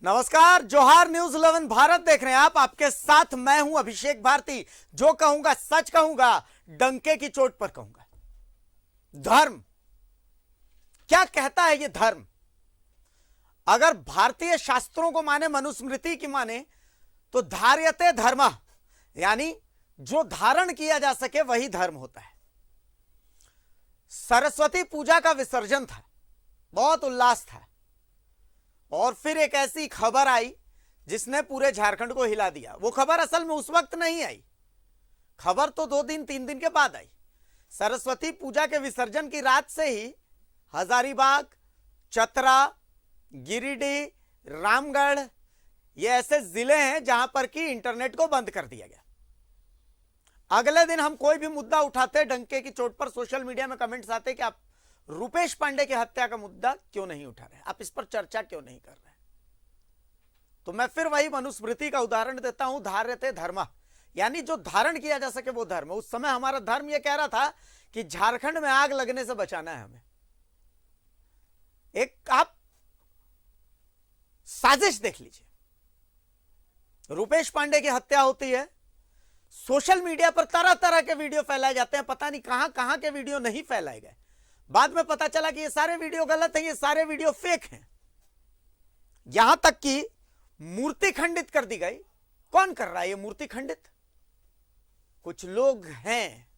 नमस्कार, जोहार। न्यूज 11 भारत देख रहे हैं आप। आपके साथ मैं हूं अभिषेक भारती। जो कहूंगा सच कहूंगा, डंके की चोट पर कहूंगा। धर्म क्या कहता है ये धर्म? अगर भारतीय शास्त्रों को माने, मनुस्मृति की माने, तो धार्यते धर्म, यानी जो धारण किया जा सके वही धर्म होता है। सरस्वती पूजा का विसर्जन था, बहुत उल्लास था, और फिर एक ऐसी खबर आई जिसने पूरे झारखंड को हिला दिया। वो खबर असल में उस वक्त नहीं आई, खबर तो 2 दिन 3 दिन के बाद आई। सरस्वती पूजा के विसर्जन की रात से ही हजारीबाग, चतरा, गिरिडीह, रामगढ़, ये ऐसे जिले हैं जहां पर कि इंटरनेट को बंद कर दिया गया। अगले दिन हम कोई भी मुद्दा उठाते, डंके की चोट पर सोशल मीडिया में कमेंट्स आते कि आप रुपेश पांडे की हत्या का मुद्दा क्यों नहीं उठा रहे, आप इस पर चर्चा क्यों नहीं कर रहे। तो मैं फिर वही मनुस्मृति का उदाहरण देता हूं, धार्यते धर्म, यानी जो धारण किया जा सके वो धर्म। उस समय हमारा धर्म यह कह रहा था कि झारखंड में आग लगने से बचाना है हमें। एक आप साजिश देख लीजिए, रुपेश पांडे की हत्या होती है, सोशल मीडिया पर तरह तरह के वीडियो फैलाए जाते हैं, पता नहीं कहां कहां के वीडियो नहीं फैलाए गए। बाद में पता चला कि ये सारे वीडियो गलत हैं, ये सारे वीडियो फेक हैं। यहां तक कि मूर्ति खंडित कर दी गई। कौन कर रहा है ये मूर्ति खंडित? कुछ लोग हैं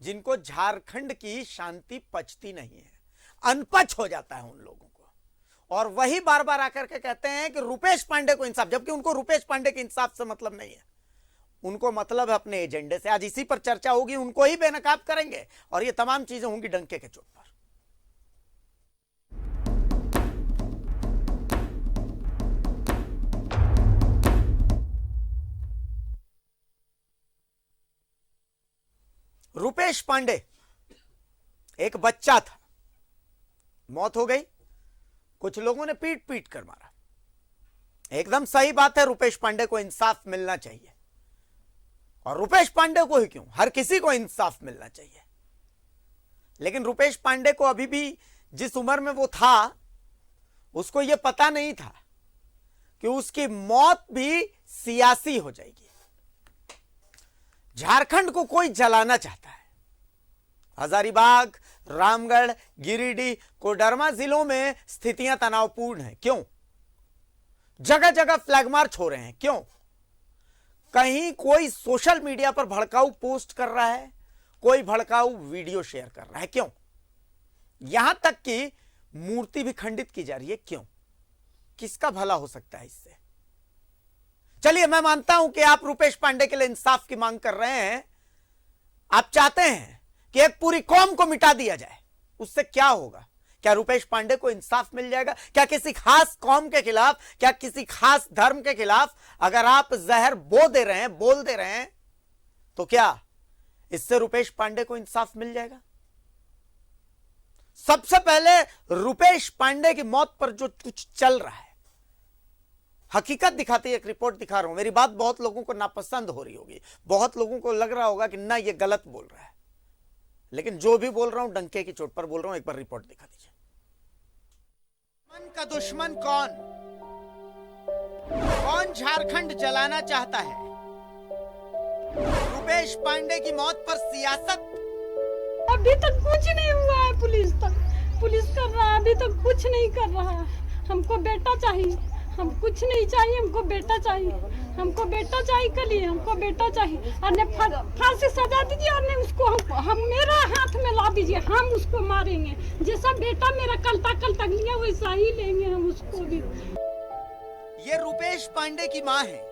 जिनको झारखंड की शांति पचती नहीं है, अनपच हो जाता है उन लोगों को, और वही बार बार आकर के कहते हैं कि रुपेश पांडे को इंसाफ, जबकि उनको रुपेश पांडे के इंसाफ से मतलब नहीं है। उनको मतलब है अपने एजेंडे से। आज इसी पर चर्चा होगी, उनको ही बेनकाब करेंगे, और ये तमाम चीजें होंगी डंके के चोट पर। रुपेश पांडे एक बच्चा था, मौत हो गई, कुछ लोगों ने पीट पीट कर मारा। एकदम सही बात है, रुपेश पांडे को इंसाफ मिलना चाहिए, और रुपेश पांडे को ही क्यों, हर किसी को इंसाफ मिलना चाहिए। लेकिन रुपेश पांडे को अभी भी जिस उम्र में वो था, उसको यह पता नहीं था कि उसकी मौत भी सियासी हो जाएगी। झारखंड को कोई जलाना चाहता है। हजारीबाग, रामगढ़, गिरिडीह, कोडरमा जिलों में स्थितियां तनावपूर्ण हैं। क्यों? जगह जगह फ्लैग मार्च हो रहे हैं। क्यों? कहीं कोई सोशल मीडिया पर भड़काऊ पोस्ट कर रहा है, कोई भड़काऊ वीडियो शेयर कर रहा है। क्यों? यहां तक कि मूर्ति भी खंडित की जा रही है। क्यों? किसका भला हो सकता है इससे? चलिए, मैं मानता हूं कि आप रुपेश पांडे के लिए इंसाफ की मांग कर रहे हैं। आप चाहते हैं कि एक पूरी कौम को मिटा दिया जाए। उससे क्या होगा? क्या रुपेश पांडे को इंसाफ मिल जाएगा? क्या किसी खास कौम के खिलाफ, क्या किसी खास धर्म के खिलाफ अगर आप जहर बोल दे रहे हैं, तो क्या इससे रुपेश पांडे को इंसाफ मिल जाएगा? सबसे पहले रुपेश पांडे की मौत पर जो कुछ चल रहा है, हकीकत दिखाती है। एक रिपोर्ट दिखा रहा हूं, मेरी बात बहुत लोगों को नापसंद हो रही होगी, बहुत लोगों को लग रहा होगा कि ना ये गलत बोल रहा है, लेकिन जो भी बोल रहा हूं डंके की चोट पर बोल रहा हूं। एक बार रिपोर्ट दिखा दीजिए। मन का दुश्मन कौन? कौन झारखंड जलाना चाहता है? रुपेश पांडे की मौत पर सियासत। अभी तक कुछ नहीं हुआ है। पुलिस कर रहा है, अभी तक कुछ नहीं कर रहा है। हमको बेटा चाहिए, हम कुछ नहीं चाहिए, हमको बेटा चाहिए, हमको बेटा चाहिए, कल हमको बेटा चाहिए। और फांसी सजा दीजिए, और उसको हम मेरा हाथ में ला दीजिए, हम उसको मारेंगे। जैसा बेटा मेरा कल तक लिया वैसा ही लेंगे हम उसको भी। ये रुपेश पांडे की माँ है,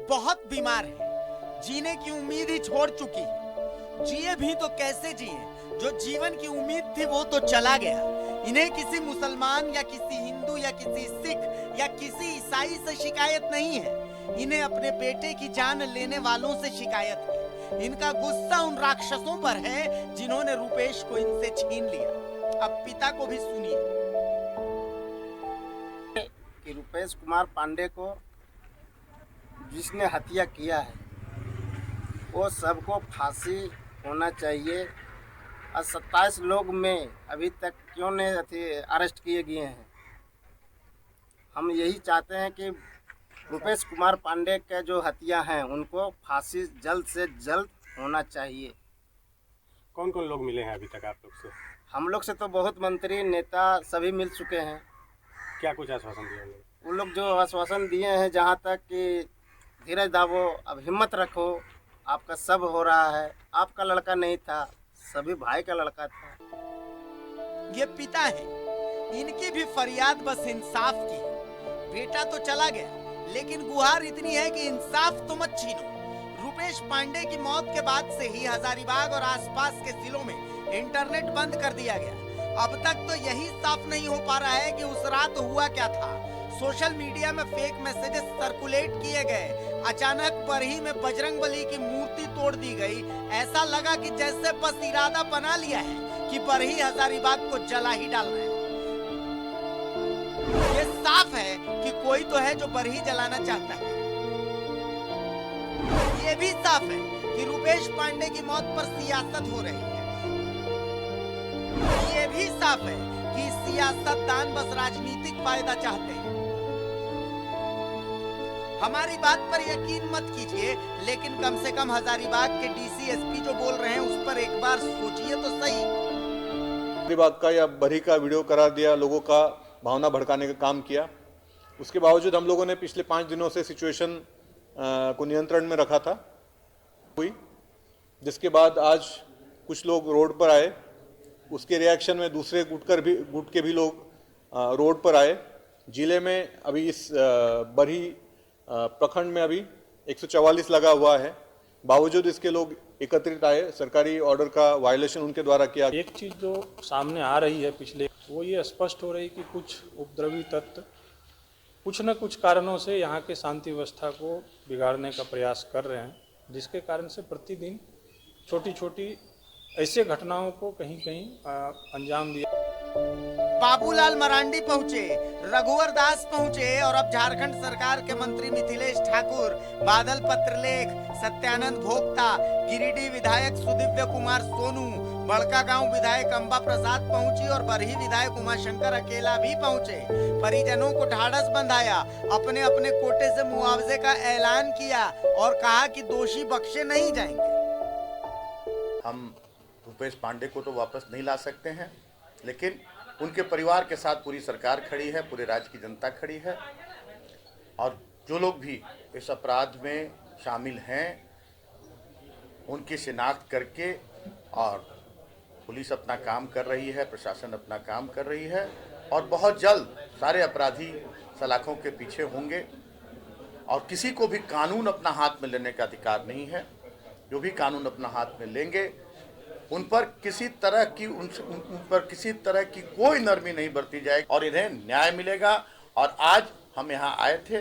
बहुत बीमार है, जीने की उम्मीद ही छोड़ चुकी है। जिए भी तो कैसे जिए? जो जीवन की उम्मीद थी वो तो चला गया। इन्हें किसी मुसलमान या किसी हिंदू या किसी सिख या किसी ईसाई से शिकायत नहीं है, इन्हें अपने बेटे की जान लेने वालों से शिकायत है। इनका गुस्सा उन राक्षसों पर है जिन्होंने रुपेश को इनसे छीन लिया। अब पिता को भी सुनिए। कि रुपेश कुमार पांडे को जिसने हत्या किया है वो सबको फांसी होना चाहिए। और 27 लोग में अभी तक क्यों नहीं अरेस्ट किए गए हैं? हम यही चाहते हैं कि रुपेश कुमार पांडे के जो हत्या हैं उनको फांसी जल्द से जल्द होना चाहिए। कौन कौन लोग मिले हैं अभी तक आप लोग से? हम लोग से तो बहुत मंत्री नेता सभी मिल चुके हैं। क्या कुछ आश्वासन दिया उन्होंने? वो लोग जो आश्वासन दिए हैं जहाँ तक कि धीरज दावो, अब हिम्मत रखो, आपका सब हो रहा है, आपका लड़का नहीं था, सभी भाई का लड़का था। ये पिता है, इनकी भी फरियाद बस इंसाफ की है। बेटा तो चला गया, लेकिन गुहार इतनी है कि इंसाफ तो मत छीनो। रुपेश पांडे की मौत के बाद से ही हजारीबाग और आसपास के जिलों में इंटरनेट बंद कर दिया गया। अब तक तो यही साफ नहीं हो पा रहा है कि उस रात हुआ क्या था। सोशल मीडिया में फेक मैसेजेस सर्कुलेट किए गए। अचानक बरही में बजरंगबली की मूर्ति तोड़ दी गई। ऐसा लगा कि जैसे बस इरादा बना लिया है कि बरही हजारीबाग को जला ही डालना है। ये साफ है कि कोई तो है जो बरही जलाना चाहता है। ये भी साफ है कि रुपेश पांडे की मौत पर सियासत हो रही है। ये भी साफ है कि सियासतदान बस राजनीतिक फायदा चाहते हैं। हमारी बात पर यकीन मत कीजिए, लेकिन कम से कम हजारीबाग के डीसी एसपी जो बोल रहे हैं उस पर एक बार सोचिए तो सही। हजारीबाग का या बरही का वीडियो करा दिया, लोगों का भावना भड़काने का काम किया। उसके बावजूद हम लोगों ने पिछले 5 दिनों से सिचुएशन को नियंत्रण में रखा था हुई, जिसके बाद आज कुछ लोग रोड पर आए। उसके रिएक्शन में दूसरे गुट के भी लोग रोड पर आए। जिले में अभी इस बरही प्रखंड में अभी 144 लगा हुआ है। बावजूद इसके लोग एकत्रित आए। सरकारी ऑर्डर का वायलेशन उनके द्वारा किया। एक चीज़ जो सामने आ रही है पिछले, वो ये स्पष्ट हो रही कि कुछ उपद्रवी तत्व कुछ न कुछ कारणों से यहाँ के शांति व्यवस्था को बिगाड़ने का प्रयास कर रहे हैं, जिसके कारण से प्रतिदिन छोटी छोटी ऐसे घटनाओं को कहीं कहीं अंजाम दिया। बाबूलाल मरांडी पहुंचे, रघुवर दास पहुंचे और अब झारखंड सरकार के मंत्री मिथिलेश ठाकुर, बादल पत्रलेख, सत्यानंद भोक्ता, गिरिडीह विधायक सुदिव्य कुमार सोनू, बड़का गांव विधायक अंबा प्रसाद पहुंची और बरही विधायक उमाशंकर अकेला भी पहुंचे। परिजनों को ढाढ़स बंधाया, अपने अपने कोटे से मुआवजे का ऐलान किया और कहा कि दोषी बख्शे नहीं जाएंगे। हम रुपेश पांडे को तो वापस नहीं ला सकते हैं, लेकिन उनके परिवार के साथ पूरी सरकार खड़ी है, पूरे राज्य की जनता खड़ी है। और जो लोग भी इस अपराध में शामिल हैं उनकी शिनाख्त करके, और पुलिस अपना काम कर रही है, प्रशासन अपना काम कर रही है, और बहुत जल्द सारे अपराधी सलाखों के पीछे होंगे। और किसी को भी कानून अपना हाथ में लेने का अधिकार नहीं है। जो भी कानून अपना हाथ में लेंगे उन पर किसी तरह की कोई नरमी नहीं बरती जाएगी और इन्हें न्याय मिलेगा। और आज हम यहाँ आए थे,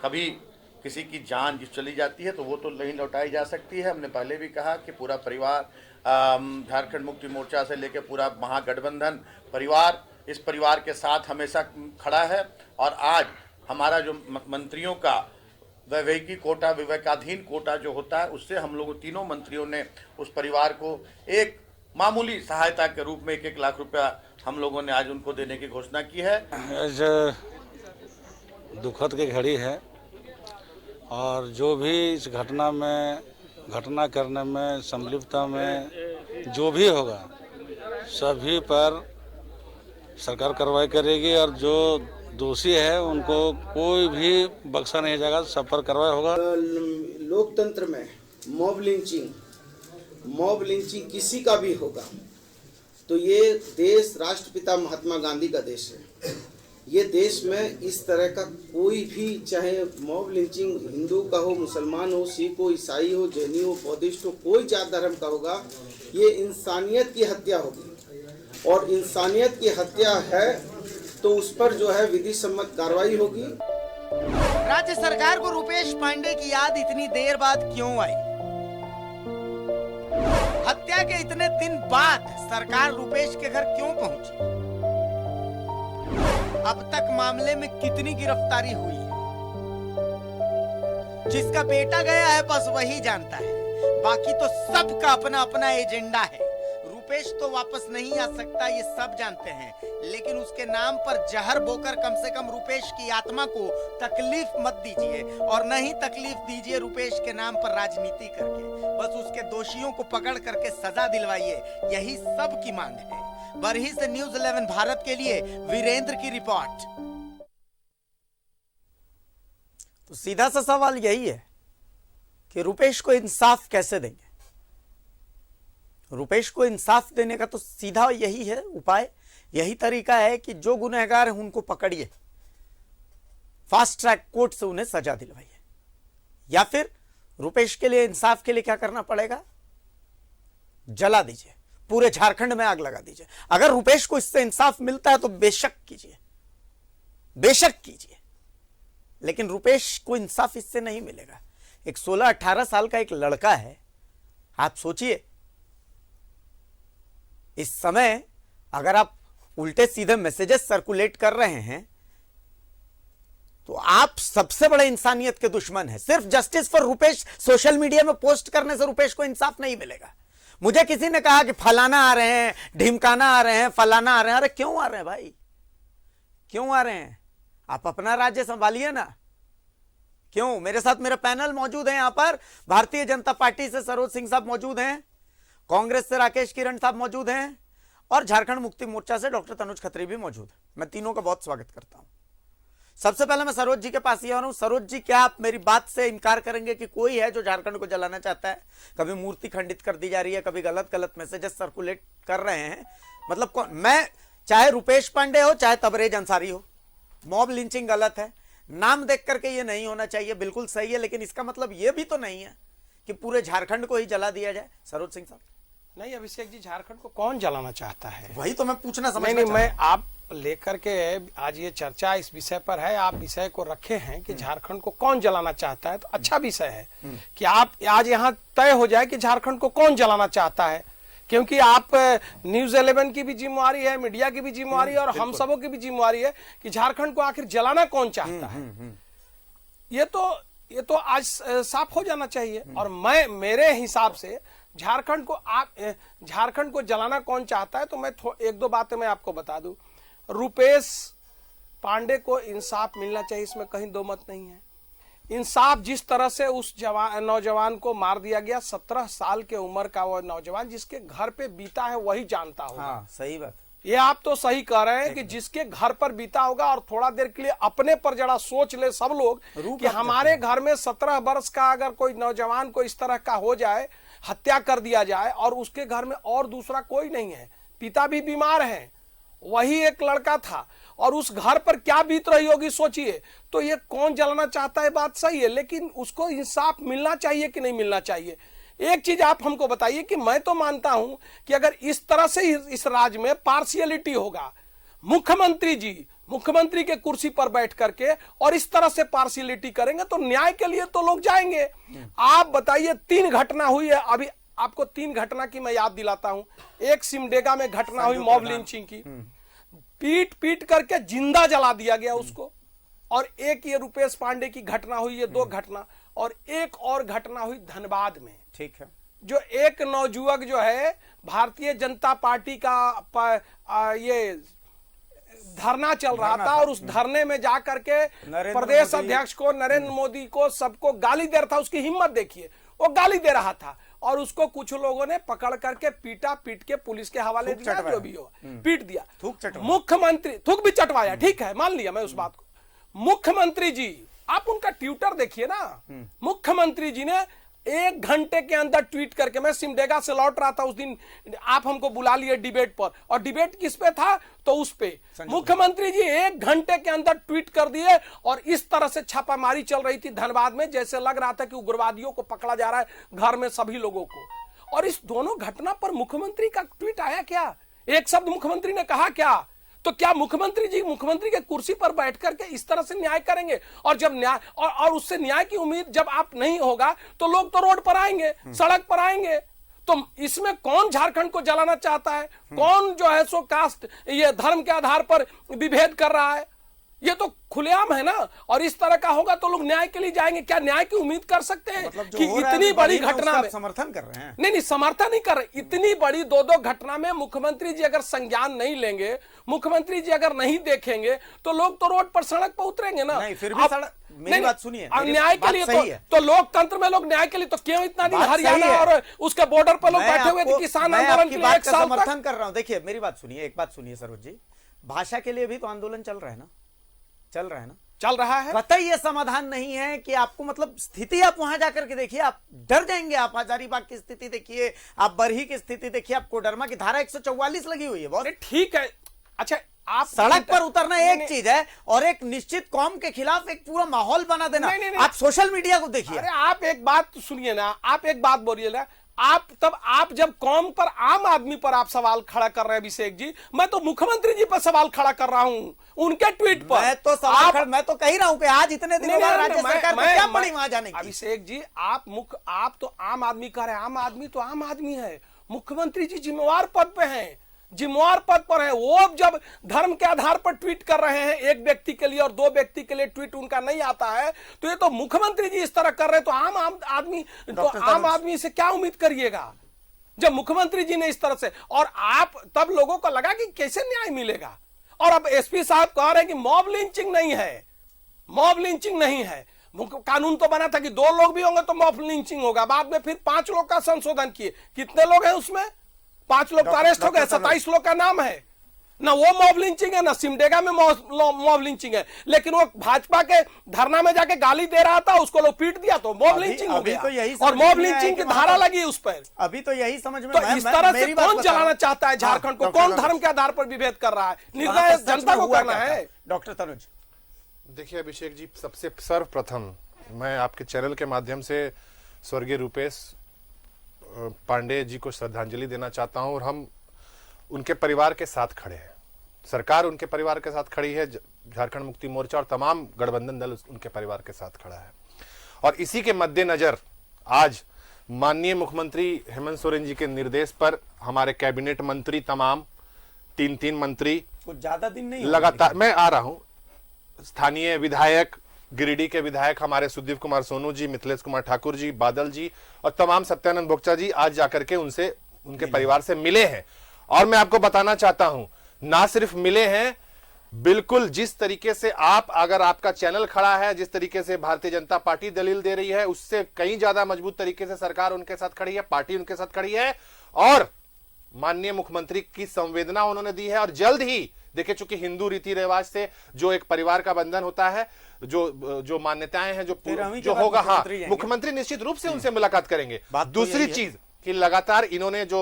कभी किसी की जान जिस चली जाती है तो वो तो नहीं लौटाई जा सकती है। हमने पहले भी कहा कि पूरा परिवार, झारखंड मुक्ति मोर्चा से लेकर पूरा महागठबंधन परिवार इस परिवार के साथ हमेशा खड़ा है। और आज हमारा जो मंत्रियों का वैवेकी कोटा, विवेकाधीन कोटा जो होता है, उससे हम लोगों तीनों मंत्रियों ने उस परिवार को एक मामूली सहायता के रूप में 1-1 लाख रुपया हम लोगों ने आज उनको देने की घोषणा की है। दुखद की घड़ी है और जो भी इस घटना करने में संलिप्तता में जो भी होगा सभी पर सरकार कार्रवाई करेगी और जो दोषी है उनको कोई भी बख्शा नहीं जाएगा, सब पर कार्रवाई होगा। लोकतंत्र में मॉब लिंचिंग किसी का भी होगा तो ये देश राष्ट्रपिता महात्मा गांधी का देश है। ये देश में इस तरह का कोई भी, चाहे मॉब लिंचिंग हिंदू का हो, मुसलमान हो, सिख हो, ईसाई हो, जैनी हो, बौद्धिस्ट हो, कोई जात धर्म का होगा, ये इंसानियत की हत्या होगी। और इंसानियत की हत्या है तो उस पर जो है विधि सम्मत कार्रवाई होगी। राज्य सरकार को रुपेश पांडे की याद इतनी देर बाद क्यों आई? हत्या के इतने दिन बाद सरकार रुपेश के घर क्यों पहुंची? अब तक मामले में कितनी गिरफ्तारी हुई है? जिसका बेटा गया है बस वही जानता है, बाकी तो सबका अपना अपना एजेंडा है। रुपेश तो वापस नहीं आ सकता, ये सब जानते हैं, लेकिन उसके नाम पर जहर बोकर कम से कम रुपेश की आत्मा को तकलीफ मत दीजिए, और न ही तकलीफ दीजिए रुपेश के नाम पर राजनीति करके। बस उसके दोषियों को पकड़ करके सजा दिलवाइए, यही सब की मांग है। बरही से न्यूज़ 11 भारत के लिए वीरेंद्र की रिपोर्ट। तो सीधा सा सवाल यही है कि रुपेश को इंसाफ कैसे देंगे। रुपेश को इंसाफ देने का तो सीधा यही है उपाय, यही तरीका है कि जो गुनहगार हैं उनको पकड़िए, फास्ट ट्रैक कोर्ट से उन्हें सजा दिलवाइए, या फिर रुपेश के लिए इंसाफ के लिए क्या करना पड़ेगा, जला दीजिए, पूरे झारखंड में आग लगा दीजिए। अगर रुपेश को इससे इंसाफ मिलता है तो बेशक कीजिए, बेशक कीजिए, लेकिन रुपेश को इंसाफ इससे नहीं मिलेगा। एक 16-18 साल का एक लड़का है, आप सोचिए इस समय अगर आप उल्टे सीधे मैसेजेस सर्कुलेट कर रहे हैं तो आप सबसे बड़े इंसानियत के दुश्मन हैं। सिर्फ justice for Rupesh social media में पोस्ट करने से रुपेश को इंसाफ नहीं मिलेगा। मुझे किसी ने कहा कि फलाना आ रहे हैं, ढिमकाना आ रहे हैं, फलाना आ रहे हैं। अरे क्यों आ रहे हैं भाई, क्यों आ रहे हैं? आप अपना राज्य संभालिए ना। क्यों? मेरे साथ मेरा पैनल मौजूद है, यहां पर भारतीय जनता पार्टी से सरोज सिंह साहब मौजूद हैं, कांग्रेस से राकेश किरण साहब मौजूद हैं, और झारखंड मुक्ति मोर्चा से डॉक्टर तनुज खत्री भी मौजूद है। मैं तीनों का बहुत स्वागत करता हूं। सबसे पहले मैं सरोज जी के पास ही आ रहा हूं। सरोज जी, क्या आप मेरी बात से इनकार करेंगे कि कोई है जो झारखंड को जलाना चाहता है? कभी मूर्ति खंडित कर दी जा रही है, कभी गलत गलत मैसेजेस सर्कुलेट कर रहे हैं, मतलब कौन? मैं चाहे रुपेश पांडे हो चाहे तबरेज अंसारी हो, मॉब लिंचिंग गलत है, नाम देख करके ये नहीं होना चाहिए, बिल्कुल सही है, लेकिन इसका मतलब ये भी तो नहीं है कि पूरे झारखंड को ही जला दिया जाए। सरोज सिंह साहब। नहीं अभिषेक जी, झारखंड को कौन जलाना चाहता है? वही तो मैं पूछना समझना नहीं, मैं आप लेकर के आज ये चर्चा इस विषय पर है, आप विषय को रखे हैं कि झारखंड को कौन जलाना चाहता है, तो अच्छा विषय है कि आप आज यहाँ तय हो जाए कि झारखंड को कौन जलाना चाहता है, क्योंकि आप न्यूज़ 11 की भी जिम्मेवारी है, मीडिया की भी जिम्मेवारी है, और हम सबों की भी जिम्मेवारी है कि झारखंड को आखिर जलाना कौन चाहता है। ये तो आज साफ हो जाना चाहिए। और मेरे हिसाब से झारखंड को जलाना कौन चाहता है, तो मैं एक दो बातें मैं आपको बता दूं। रुपेश पांडे को इंसाफ मिलना चाहिए, इसमें कहीं दो मत नहीं है। इंसाफ जिस तरह से उस नौजवान को मार दिया गया, 17 साल के उम्र का वो नौजवान जिसके घर पे बीता है वही जानता होगा। हाँ, सही बात। ये आप तो सही कह रहे हैं कि जिसके घर पर बीता होगा, और थोड़ा देर के लिए अपने पर जरा सोच ले सब लोग कि हमारे घर में 17 वर्ष का अगर कोई नौजवान को इस तरह का हो जाए, हत्या कर दिया जाए, और उसके घर में और दूसरा कोई नहीं है, पिता भी बीमार है, वही एक लड़का था, और उस घर पर क्या बीत रही होगी सोचिए। तो ये कौन जलाना चाहता है, बात सही है, लेकिन उसको इंसाफ मिलना चाहिए कि नहीं मिलना चाहिए। एक चीज आप हमको बताइए कि मैं तो मानता हूं कि अगर इस तरह से इस राज्य में पार्शियलिटी होगा, मुख्यमंत्री के कुर्सी पर बैठ करके और इस तरह से पार्शियलिटी करेंगे, तो न्याय के लिए तो लोग जाएंगे। आप बताइए, 3 घटना हुई है, अभी आपको 3 घटना की मैं याद दिलाता हूं। एक सिमडेगा में घटना हुई मॉब लिंचिंग की, पीट करके जिंदा जला दिया गया उसको, और एक ये रुपेश पांडे की घटना हुई, ये 2 घटना, और एक और घटना हुई धनबाद में। ठीक है, जो एक नौजुवक जो है भारतीय जनता पार्टी का ये धरना चल रहा था, और उस धरने में जाकर के प्रदेश अध्यक्ष को, नरेंद्र मोदी को, सबको गाली दे रहा था। उसकी हिम्मत देखिए, वो गाली दे रहा था, और उसको कुछ लोगों ने पकड़ करके पीट के पुलिस के हवाले दिया, जो भी हो पीट दिया। मुख्यमंत्री थूक भी चटवाया, ठीक है, मान लिया मैं उस बात को। मुख्यमंत्री जी, आप उनका ट्विटर देखिए ना, मुख्यमंत्री जी ने 1 घंटे के अंदर ट्वीट करके, मैं सिमडेगा से लौट रहा था उस दिन, आप हमको बुला लिए डिबेट पर, और डिबेट किस पे था, तो उस पे मुख्यमंत्री जी 1 घंटे के अंदर ट्वीट कर दिए, और इस तरह से छापामारी चल रही थी धनबाद में, जैसे लग रहा था कि उग्रवादियों को पकड़ा जा रहा है, घर में सभी लोगों को। और इस दोनों घटना पर मुख्यमंत्री का ट्वीट आया क्या? एक शब्द मुख्यमंत्री ने कहा क्या? तो क्या मुख्यमंत्री के कुर्सी पर बैठ करके इस तरह से न्याय करेंगे? और जब न्याय और उससे न्याय की उम्मीद जब आप नहीं होगा, तो लोग तो रोड पर आएंगे, सड़क पर आएंगे। तो इसमें कौन झारखंड को जलाना चाहता है? कौन जो है सो कास्ट, ये धर्म के आधार पर विभेद कर रहा है? ये तो खुलेआम है ना। और इस तरह का होगा तो लोग न्याय के लिए जाएंगे। क्या न्याय की उम्मीद कर सकते हैं मतलब जो कि हो रहा है इतनी अभी बड़ी बरी में घटना उसका में आप समर्थन कर रहे हैं? नहीं, समर्थन नहीं कर रहे। इतनी बड़ी दो घटना में मुख्यमंत्री जी अगर संज्ञान नहीं लेंगे, मुख्यमंत्री जी अगर नहीं देखेंगे, तो लोग तो रोड पर सड़क पर उतरेंगे ना। नहीं, फिर भी मेरी बात सुनिए, न्याय के लिए तो लोकतंत्र में लोग न्याय के लिए तो क्यों इतना दिन हरियाणा और उसके बॉर्डर पर लोग बैठे हुए थे किसान आंदोलन के लिए 1 साल तक? समर्थन कर रहा हूं। देखिए मेरी बात सुनिए, एक बात सुनिए सरोज जी, भाषा के लिए भी तो आंदोलन चल रहा है ना, चल रहा है ना, चल रहा है। कतई ये समाधान नहीं है कि आपको मतलब स्थिति आप वहां जाकर के देखिए, आप डर जाएंगे। आप हजारीबाग की स्थिति देखिए, आप बरही की स्थिति देखिए, आप कोडरमा की धारा 144 लगी हुई है। बहुत ठीक है। अच्छा, आप सड़क पर उतरना एक चीज है और एक निश्चित कौम के खिलाफ एक पूरा माहौल बना देना। आप सोशल मीडिया को देखिए। अरे आप एक बात सुनिए ना, आप एक बात बोलिए ना। आप जब कौम पर, आम आदमी पर आप सवाल खड़ा कर रहे हैं अभिषेक जी, मैं तो मुख्यमंत्री जी पर सवाल खड़ा कर रहा हूं उनके ट्वीट पर। मैं तो कह ही रहा हूं कि आज इतने दिनों बाद राज्य सरकार को क्या पड़ी वहां जाने की। अभिषेक जी, आप तो आम आदमी कह रहे हैं। आम आदमी तो आम आदमी है। मुख्यमंत्री जी जिम्मेवार पद पे हैं, जिम्मेवार पद पर है। वो जब धर्म के आधार पर ट्वीट कर रहे हैं, एक व्यक्ति के लिए और 2 व्यक्ति के लिए ट्वीट उनका नहीं आता है, तो ये तो मुख्यमंत्री जी इस तरह कर रहे हैं, तो आम आदमी से क्या उम्मीद करिएगा जब मुख्यमंत्री जी ने इस तरह से। और आप तब लोगों को लगा कि कैसे न्याय मिलेगा। और अब एसपी साहब कह रहे हैं कि मॉब लिंचिंग नहीं है, मॉब लिंचिंग नहीं है। कानून तो बना था कि 2 लोग भी होंगे तो मॉब लिंचिंग होगा। बाद में फिर 5 लोग का संशोधन किए। कितने लोग हैं उसमें? 5 लोग तो अरेस्ट हो गए, 27 लोग का नाम है ना। वो मॉब लिंचिंग है ना, सिमडेगा में मॉब लिंचिंग है। लेकिन वो भाजपा के धरना में जाके गाली दे रहा था, उसको लोग पीट दिया तो मॉब लिंचिंग हो गया। तो और मॉब लिंचिंग की धारा लगी उस पर। अभी तो यही समझ में। तो इस तरह से कौन चलाना चाहता है झारखंड को? कौन धर्म के आधार पर विभेद कर रहा है? निर्णय जनता को करना है। डॉक्टर तनुज, देखिए अभिषेक जी, सबसे सर्वप्रथम मैं आपके चैनल के माध्यम से स्वर्गीय रूपेश पांडे जी को श्रद्धांजलि देना चाहता हूं। और हम उनके परिवार के साथ खड़े हैं, सरकार उनके परिवार के साथ खड़ी है, झारखंड मुक्ति मोर्चा और तमाम गठबंधन दल उनके परिवार के साथ खड़ा है। और इसी के मद्देनजर आज माननीय मुख्यमंत्री हेमंत सोरेन जी के निर्देश पर हमारे कैबिनेट मंत्री तमाम 3 मंत्री, कुछ ज्यादा दिन नहीं लगातार, मैं आ रहा हूं, स्थानीय विधायक, गिरिडीह के विधायक हमारे सुदीप कुमार सोनू जी, मिथिलेश कुमार ठाकुर जी, बादल जी और तमाम सत्यानंद भोक्ता जी आज जाकर के उनसे, उनके परिवार से मिले हैं। और मैं आपको बताना चाहता हूं, ना सिर्फ मिले हैं, बिल्कुल जिस तरीके से अगर आपका चैनल खड़ा है, जिस तरीके से भारतीय जनता पार्टी दलील दे रही है, उससे कहीं ज्यादा मजबूत तरीके से सरकार उनके साथ खड़ी है, पार्टी उनके साथ खड़ी है। और माननीय मुख्यमंत्री की संवेदना उन्होंने दी है। और जल्द ही देखिए, चूंकि हिंदू रीति रिवाज से जो एक परिवार का बंधन होता है, जो मान्यताएं हैं, जो होगा, हाँ, मुख्यमंत्री निश्चित रूप से उनसे मुलाकात करेंगे। दूसरी चीज कि लगातार इन्होंने जो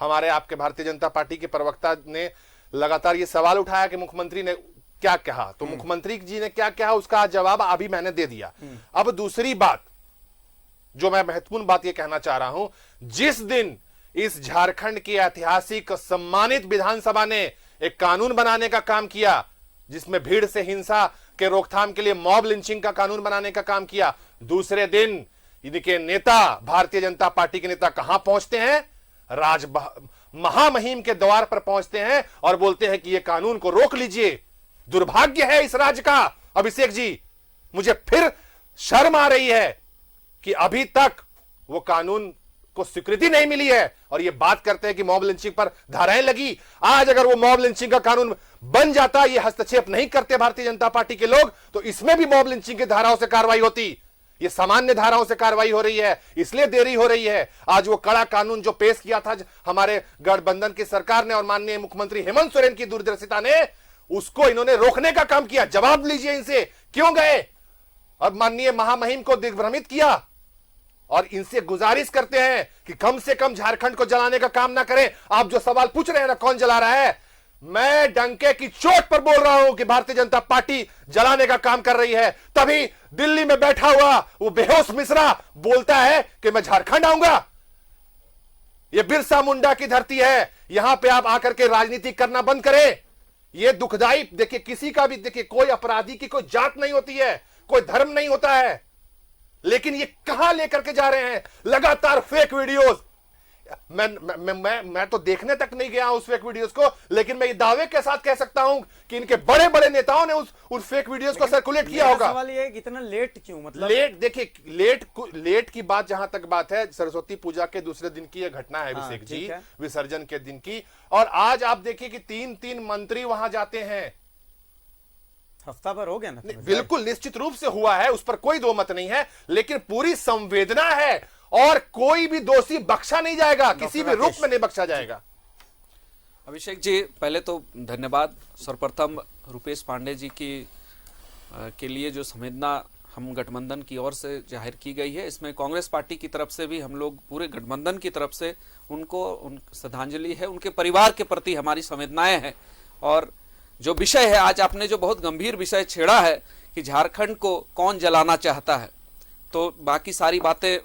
हमारे आपके भारतीय जनता पार्टी के प्रवक्ता ने लगातार ये सवाल उठाया कि मुख्यमंत्री ने क्या कहा, तो मुख्यमंत्री जी ने क्या कहा उसका जवाब अभी मैंने दे दिया। अब दूसरी बात जो मैं महत्वपूर्ण बात ये कहना चाह रहा हूं, जिस दिन इस झारखंड की ऐतिहासिक सम्मानित विधानसभा ने एक कानून बनाने का काम किया, जिसमें भीड़ से हिंसा के रोकथाम के लिए मॉब लिंचिंग का कानून बनाने का काम किया, दूसरे दिन इनके नेता, भारतीय जनता पार्टी के नेता कहां पहुंचते हैं? महामहिम के द्वार पर पहुंचते हैं और बोलते हैं कि यह कानून को रोक लीजिए। दुर्भाग्य है इस राज्य का। अभिषेक जी, मुझे फिर शर्म आ रही है कि अभी तक वो कानून को स्वीकृति नहीं मिली है और ये बात करते हैं कि मॉब लिंचिंग पर धाराएं लगी। आज अगर वो मॉब लिंचिंग का कानून बन जाता, ये हस्तक्षेप नहीं करते भारतीय जनता पार्टी के लोग, तो इसमें भी मॉब लिंचिंग की धाराओं से कार्रवाई होती। ये सामान्य धाराओं से कार्रवाई हो रही है, इसलिए देरी हो रही है। आज वो कड़ा कानून जो पेश किया था हमारे गठबंधन की सरकार ने और माननीय मुख्यमंत्री हेमंत सोरेन की दूरदर्शिता ने, उसको इन्होंने रोकने का काम किया। जवाब लीजिए इनसे, क्यों गए और माननीय महामहिम को दिग्भ्रमित किया? और इनसे गुजारिश करते हैं कि कम से कम झारखंड को जलाने का काम ना करें। आप जो सवाल पूछ रहे हैं ना, कौन जला रहा है, मैं डंके की चोट पर बोल रहा हूं कि भारतीय जनता पार्टी जलाने का काम कर रही है। तभी दिल्ली में बैठा हुआ वो बेहोश मिश्रा बोलता है कि मैं झारखंड आऊंगा। ये बिरसा मुंडा की धरती है, यहां पे आप आकर के राजनीति करना बंद करें। ये दुखदाई, देखिए किसी का भी, देखिए कोई अपराधी की कोई जात नहीं होती है, कोई धर्म नहीं होता है, लेकिन ये कहां लेकर के जा रहे हैं? लगातार फेक वीडियोस, मैं तो देखने तक नहीं गया उस फेक वीडियोस को, लेकिन मैं ये दावे के साथ कह सकता हूं कि इनके बड़े बड़े नेताओं ने उस फेक वीडियोस को सर्कुलेट किया होगा। सवाल ये है कि इतना लेट क्यों, मतलब लेट, देखिए लेट की बात जहां तक बात है, सरस्वती पूजा के दूसरे दिन की यह घटना है अभिषेक जी, विसर्जन के दिन की। और आज आप देखिए कि 3 मंत्री वहां जाते हैं। हफ्ता भर हो गया ना? बिल्कुल निश्चित रूप से हुआ है, उस पर कोई दो मत नहीं है, लेकिन पूरी संवेदना है और कोई भी दोषी बख्शा नहीं जाएगा, किसी भी रूप में नहीं बख्शा जाएगा। अभिषेक जी, पहले तो धन्यवाद। सर्वप्रथम रुपेश पांडे जी के लिए जो संवेदना हम गठबंधन की ओर से जाहिर की गई है, इसमें कांग्रेस पार्टी की तरफ से भी हम लोग पूरे गठबंधन की तरफ से उनको श्रद्धांजलि है, उनके परिवार के प्रति हमारी संवेदनाएं हैं। और जो विषय है, आज आपने जो बहुत गंभीर विषय छेड़ा है कि झारखंड को कौन जलाना चाहता है, तो बाकी सारी बातें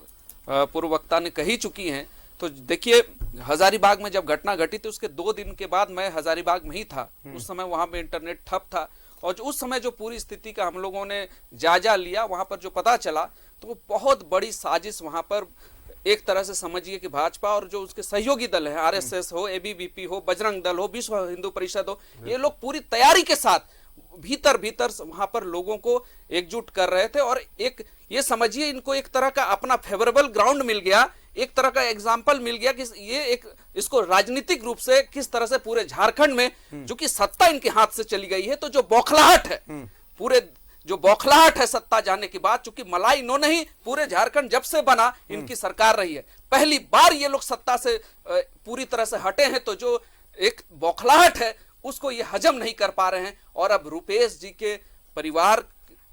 पूर्व वक्ता ने कही चुकी हैं। तो देखिए, हजारीबाग में जब घटना घटी थी उसके 2 दिन के बाद मैं हजारीबाग में ही था। उस समय वहां पे इंटरनेट ठप था और उस समय जो पूरी स्थिति का हम लोगों ने जायजा लिया, वहां पर जो पता चला तो बहुत बड़ी साजिश वहां पर एक तरह से समझिए कि भाजपा और जो उसके सहयोगी दल है, आरएसएस हो, एबीवीपी हो, बजरंग दल हो, विश्व हिंदू परिषद हो, ये लोग पूरी तैयारी के साथ भीतर वहां पर लोगों को एकजुट कर रहे थे। और एक ये समझिए, इनको एक तरह का अपना फेवरेबल ग्राउंड मिल गया, एक तरह का एग्जाम्पल मिल गया कि ये इसको राजनीतिक रूप से किस तरह से पूरे झारखंड में, जो कि सत्ता इनके हाथ से चली गई है, तो जो बौखलाहट है, पूरे जो बौखलाहट है सत्ता जाने के बाद, चूंकि मलाई इन्होंने ही पूरे झारखंड जब से बना इनकी सरकार रही है, पहली बार ये लोग सत्ता से पूरी तरह से हटे हैं, तो जो एक बौखलाहट है उसको ये हजम नहीं कर पा रहे हैं। और अब रुपेश जी के परिवार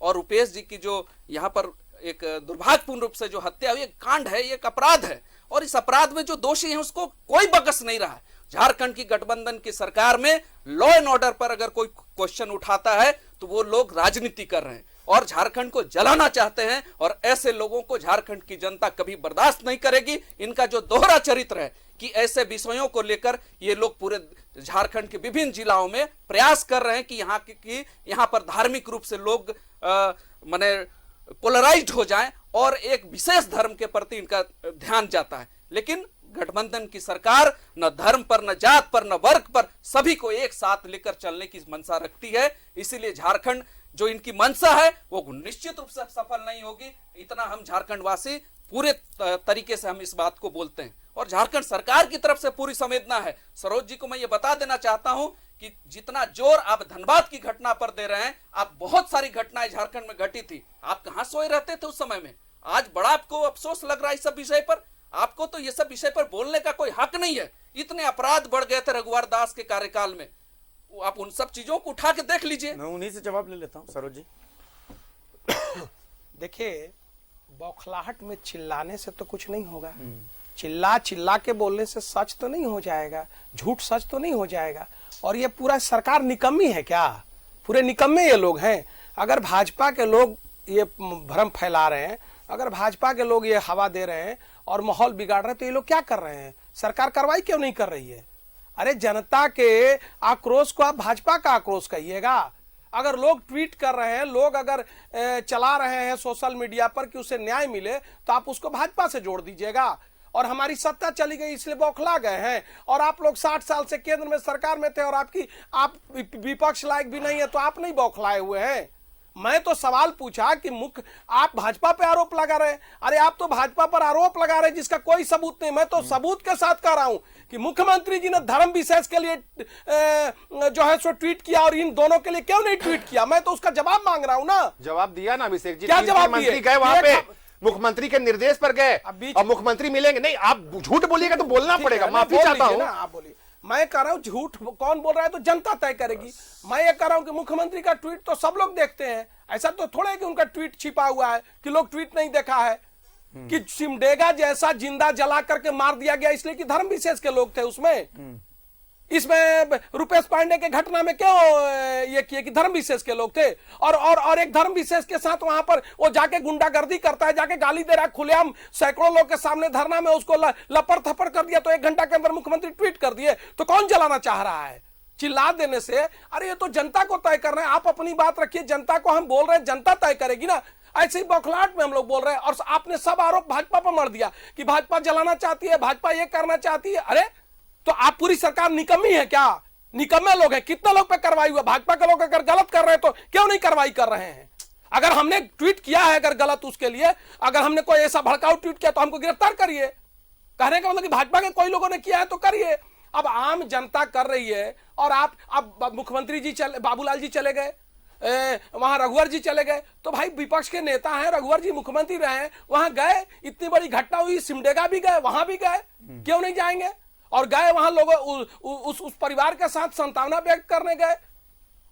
और रुपेश जी की जो यहाँ पर एक दुर्भाग्यपूर्ण रूप से जो हत्या हुई, कांड है, ये एक अपराध है, और इस अपराध में जो दोषी हैं उसको कोई बकस नहीं रहा है। झारखंड की गठबंधन की सरकार में लॉ एंड ऑर्डर पर अगर कोई क्वेश्चन उठाता है तो वो लोग राजनीति कर रहे हैं और झारखंड को जलाना चाहते हैं, और ऐसे लोगों को झारखंड की जनता कभी बर्दाश्त नहीं करेगी। इनका जो दोहरा चरित्र है कि ऐसे विषयों को लेकर ये लोग पूरे झारखंड के विभिन्न जिलाओं में प्रयास कर रहे हैं कि यहाँ पर धार्मिक रूप से लोग माने पोलराइज्ड हो जाएं और एक विशेष धर्म के प्रति इनका ध्यान जाता है। लेकिन गठबंधन की सरकार न धर्म पर, न जात पर, न वर्ग पर, सभी को एक साथ लेकर चलने की मंशा रखती है। इसीलिए झारखंड जो इनकी मंशा है वो निश्चित रूप से सफल नहीं होगी। इतना हम झारखंड वासी पूरे तरीके से हम इस बात को बोलते हैं और झारखंड सरकार की तरफ से पूरी संवेदना है। सरोज जी को मैं ये बता देना चाहता हूं कि जितना जोर आप धनबाद की घटना पर दे रहे हैं, आप बहुत सारी घटनाएं झारखंड में घटी थी, आप कहां सोए रहते थे उस समय में? आज बड़ा आपको अफसोस लग रहा है इस सब विषय पर? आपको तो ये सब विषय पर बोलने का कोई हक नहीं है। इतने अपराध बढ़ गए थे रघुवर दास के कार्यकाल में, आप उन सब चीजों को उठा के देख लीजिए। मैं उन्हीं से जवाब ले लेता हूं। सरोज जी, देखिए, बौखलाहट में चिल्लाने से तो कुछ नहीं होगा। चिल्ला के बोलने से सच तो नहीं हो जाएगा, झूठ सच तो नहीं हो जाएगा। और ये पूरा सरकार निकम्मी है क्या? पूरे निकम्मे ये लोग हैं। अगर भाजपा के लोग ये भ्रम फैला रहे हैं, अगर भाजपा के लोग ये हवा दे रहे हैं और माहौल बिगाड़ रहे हैं, तो ये लोग क्या कर रहे हैं? सरकार कार्रवाई क्यों नहीं कर रही है? अरे जनता के आक्रोश को आप भाजपा का आक्रोश कहिएगा। अगर लोग ट्वीट कर रहे हैं, लोग अगर चला रहे हैं सोशल मीडिया पर कि उसे न्याय मिले, तो आप उसको भाजपा से जोड़ दीजिएगा। और हमारी सत्ता चली गई इसलिए बौखला गए हैं, और आप लोग 60 साल से केंद्र में सरकार में थे और आप विपक्ष लायक भी नहीं है, तो आप नहीं बौखलाए हुए हैं। मैं तो सवाल पूछा कि आप भाजपा पे आरोप लगा रहे हैं। अरे आप तो भाजपा पर आरोप लगा रहे हैं जिसका कोई सबूत नहीं। मैं तो सबूत के साथ कह रहा हूं कि मुख्यमंत्री जी ने धर्म विशेष के लिए जो है सो ट्वीट किया, और इन दोनों के लिए क्यों नहीं ट्वीट किया? मैं तो उसका जवाब मांग रहा हूं ना। जवाब दिया ना अभिषेक जी, क्या जवाब मंत्री गए वहां पे, मुख्यमंत्री के निर्देश पर गए और मुख्यमंत्री मिलेंगे नहीं। आप झूठ बोलिएगा तो बोलना पड़ेगा, माफी चाहता हूं। आप बोलिए, मैं कह रहा हूं झूठ कौन बोल रहा है तो जनता तय करेगी। मैं ये कह रहा हूं कि मुख्यमंत्री का ट्वीट तो सब लोग देखते हैं। ऐसा तो थोड़ा है कि उनका ट्वीट छिपा हुआ है कि लोग ट्वीट नहीं देखा है, कि सिमडेगा जैसा जिंदा जला करके मार दिया गया इसलिए कि धर्म विशेष के लोग थे उसमें। इसमें रुपेश पांडे के घटना में क्यों ये किए कि धर्म विशेष के लोग थे, और एक धर्म विशेष के साथ वहां पर वो जाके गुंडागर्दी करता है, जाके गाली दे रहा है खुलेआम सैकड़ों लोग के सामने धरना में, उसको लपड़ थपड़ कर दिया, तो 1 घंटा के अंदर मुख्यमंत्री ट्वीट कर दिए। तो कौन जलाना चाह रहा है? चिल्ला देने से? अरे ये तो जनता को तय करना है। आप अपनी बात रखिए, जनता को हम बोल रहे हैं, जनता तय करेगी ना। ऐसे ही बौखलाहट में हम लोग बोल रहे हैं और आपने सब आरोप भाजपा पर मर दिया कि भाजपा जलाना चाहती है, भाजपा ये करना चाहती है। अरे तो आप पूरी सरकार निकम्मी है क्या? निकम्मे लोग हैं। कितने लोग पे कार्रवाई हुआ? भाजपा के लोग अगर गलत कर रहे हैं तो क्यों नहीं कार्रवाई कर रहे हैं? अगर हमने ट्वीट किया है अगर गलत, उसके लिए अगर हमने कोई ऐसा भड़काऊ ट्वीट किया तो हमको गिरफ्तार करिए। कहने का मतलब कि भाजपा के कोई लोगों ने किया है तो करिए। अब आम जनता कर रही है और आप मुख्यमंत्री जी बाबूलाल जी चले गए, वहां रघुवर जी चले गए, तो भाई विपक्ष के नेता हैं, रघुवर जी मुख्यमंत्री रहे हैं, वहां गए, इतनी बड़ी घटना हुई, सिमडेगा भी गए, वहां भी गए, क्यों नहीं जाएंगे? और गए वहां लोगों उस परिवार के साथ सांत्वना व्यक्त करने गए।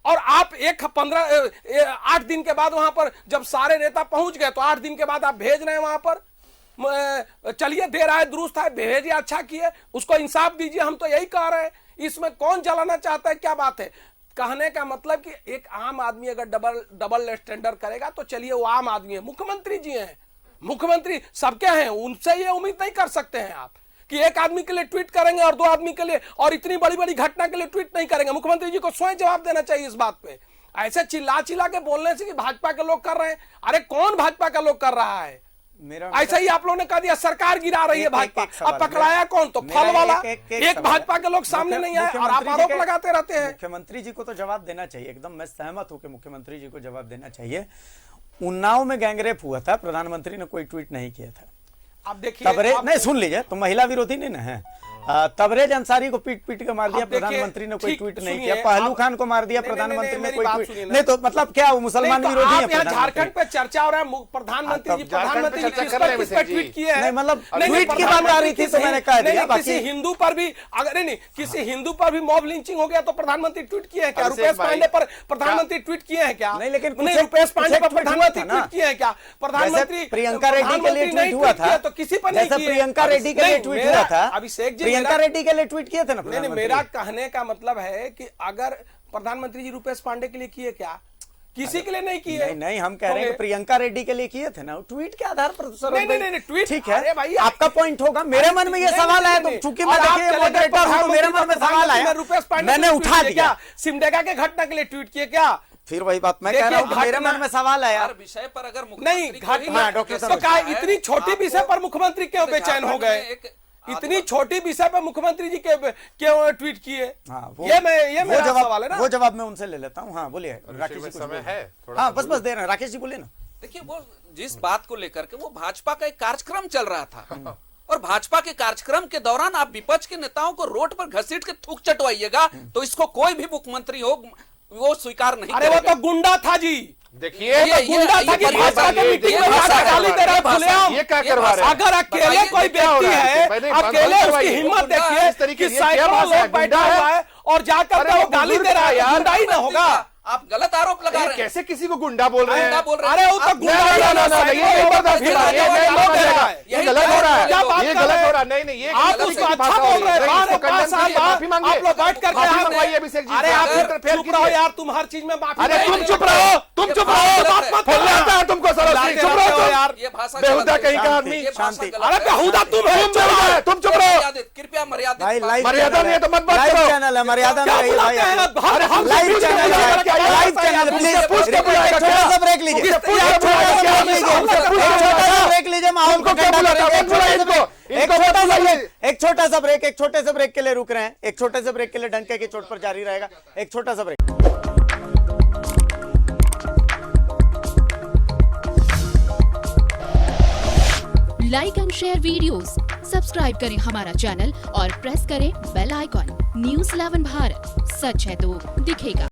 और आप 8 दिन के बाद वहां पर जब सारे नेता पहुंच गए तो 8 दिन के बाद आप भेज रहे हैं वहां पर। चलिए देर आए दुरुस्त है, भेजिए, अच्छा किए, उसको इंसाफ दीजिए, हम तो यही कह रहे हैं। इसमें कौन जलाना चाहता है, क्या बात है? कहने का मतलब कि एक आम आदमी अगर डबल स्टैंडर्ड करेगा तो चलिए वो आम आदमी है, मुख्यमंत्री जी हैं, मुख्यमंत्री सबके हैं, उनसे ये उम्मीद नहीं कर सकते हैं आप कि एक आदमी के लिए ट्वीट करेंगे और 2 आदमी के लिए और इतनी बड़ी बड़ी घटना के लिए ट्वीट नहीं करेंगे। मुख्यमंत्री जी को स्वयं जवाब देना चाहिए इस बात पे। ऐसे चिल्ला के बोलने से कि भाजपा के लोग कर रहे हैं, अरे कौन भाजपा का लोग कर रहा है? ऐसा ही आप लोगों ने कह दिया सरकार गिरा रही है भाजपा। अब पकड़ाया कौन? तो फल वाला एक भाजपा के लोग सामने नहीं आए और आप आरोप लगाते रहते हैं। मुख्यमंत्री जी को तो जवाब देना चाहिए, एकदम मैं सहमत हूं कि मुख्यमंत्री जी को जवाब देना चाहिए। उन्नाव में गैंगरेप हुआ था, प्रधानमंत्री ने कोई ट्वीट नहीं किया था। आप देखिए, नहीं सुन लीजिए, तो महिला विरोधी नहीं ना है। तबरेज अंसारी को पीट के मार दिया, प्रधानमंत्री ने कोई ट्वीट नहीं किया। पहलू खान को मार दिया, प्रधानमंत्री ने कोई ट्वीट नहीं। तो मतलब क्या वो मुसलमान विरोधी है? झारखंड पे चर्चा हो रहा है, प्रधानमंत्री जी किस पे ट्वीट किए हैं? मतलब ट्वीट की बात आ रही थी तो मैंने कह दिया। किसी हिंदू पर भी अगर नहीं किसी हिंदू पर भी मॉब लिंचिंग हो गया तो प्रधानमंत्री ट्वीट किए हैं क्या? रुपेश पांडे पर प्रधानमंत्री ट्वीट किए हैं क्या? नहीं, लेकिन रुपेश पांडे पर प्रधानमंत्री ट्वीट किए हैं क्या? प्रधानमंत्री प्रियंका रेड्डी के लिए ट्वीट हुआ था तो किसी पर नहीं किए। प्रियंका रेड्डी के लिए ट्वीट हुआ था, अभिषेक जी प्रियंका रेड्डी के लिए ट्वीट किए थे ना। नहीं, मेरा कहने का मतलब है कि अगर प्रधानमंत्री जी रुपेश पांडे के लिए किए क्या? किसी के लिए नहीं किए। नहीं, हम कह रहे हैं कि प्रियंका रेड्डी के लिए किए थे ना, ट्वीट के आधार पर। नहीं, ट्वीट ठीक है, भाई आपका पॉइंट होगा। मेरे मन में ये सवाल आया, तो चूंकि मैं देखिए मॉडरेटर हूं, मेरे मन में सवाल आया, रुपेश पांडे मैंने उठा दिया। सिमडेगा के घटना के लिए ट्वीट किए क्या? फिर वही बात मैं कह रहा हूं, मेरे मन में सवाल आया। विषय पर अगर नहीं घटना तो क्या इतनी छोटी विषय पर मुख्यमंत्री क्यों बेचैन हो गए? इतनी छोटी विषय पर मुख्यमंत्री जी क्यों ट्वीट किए? ये मेरा सवाल है ना। वो जवाब मैं उनसे ले लेता हूँ। हाँ बोलिए राकेश जी, समय है। हाँ बस दे रहे हैं, राकेश जी बोलिए ना। देखिए, वो जिस बात को लेकर के वो भाजपा का एक कार्यक्रम चल रहा था और भाजपा के कार्यक्रम के दौरान आप विपक्ष के नेताओं को रोड पर घसीट के थूक चटवाइएगा तो इसको कोई भी मुख्यमंत्री हो वो स्वीकार नहीं करेगा। अरे वो तो गुंडा था जी, देखिए गुंडा था कि भाजपा के मीटिंग में गाली दे रहा है खुलेआम। ये क्या करवा रहे हैं? अगर अकेले कोई व्यक्ति है, अकेले उसकी हिम्मत देखिए कि सैकड़ों लोग बैठा हुआ है और जाकर के वो गाली दे रहा है, गुंडा ही ना होगा? आप गलत आरोप लगा रहे हैं। कैसे किसी को गुंडा बोल रहे हैं? अरे वो तो गुंडा ही ये गलत हो रहा है, ये गलत हो रहा है। नहीं, ये आप उसको अच्छा बोल रहे हैं। माफी मांगिए, आप लोग बैठ करके अभिषेक जी। अरे आप चुप रहो यार, तुम हर चीज में माफी। अरे तुम चुप रहो, तुम चुप रहो, बोलने आता है तुमको? चुप रहो यार, बेहुदा कहीं का आदमी। शांति। अरे बेहुदा तुम चुप रहो, कृपया मर्यादा मर्यादा नहीं है तो मत बात करो। चैनल है, मर्यादा नहीं है। लाइव चैनल है, लाइव चैनल। प्लीज छोटा सा ब्रेक लीजिए, ब्रेक लीजिए, माहौल को ठंडा करें। एक छोटा सा ब्रेक, एक छोटे से ब्रेक के लिए रुक रहे हैं। एक छोटे से ब्रेक के लिए डंके की चोट पर जारी रहेगा। एक छोटा सा break. Like and share videos, subscribe करें हमारा चैनल और प्रेस करें बेल आइकॉन। News 11 भारत, सच है तो दिखेगा।